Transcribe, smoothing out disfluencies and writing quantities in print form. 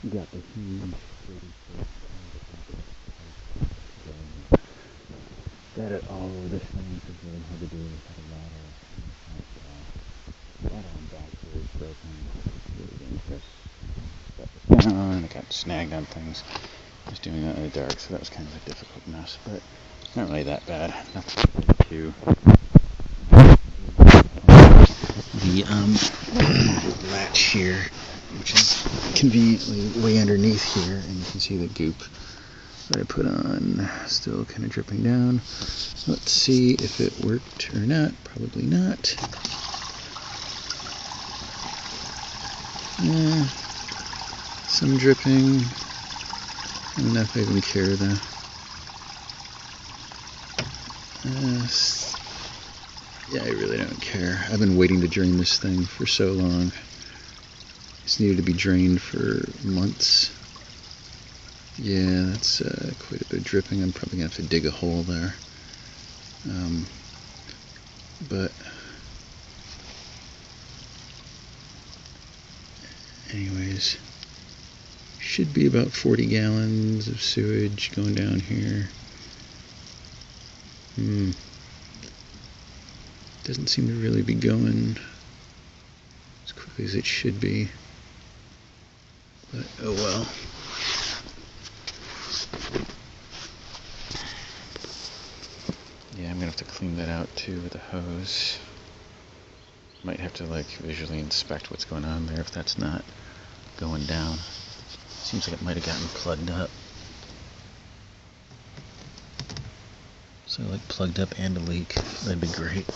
You got the huge 30-foot got it all over this thing, so it's really hard to do without a ladder. Ladder on back here is broken. Really dangerous. Got this down, I got snagged on things. I was doing that in the dark, so that was kind of a difficult mess, but not really that bad. Nothing to the latch here, which is conveniently way underneath here, and you can see the goop that I put on still kind of dripping down. Let's see if it worked or not. Probably not. Yeah, some dripping. I don't know if I even care though. Yeah, I really don't care. I've been waiting to drain this thing for so long. It's needed to be drained for months. Yeah, that's quite a bit of dripping. I'm probably going to have to dig a hole there. But anyways, should be about 40 gallons of sewage going down here. Doesn't seem to really be going as quickly as it should be. But oh well. Yeah, I'm gonna have to clean that out too with a hose. Might have to like visually inspect what's going on there if that's not going down. Seems like it might have gotten plugged up. So like plugged up and a leak. That'd be great.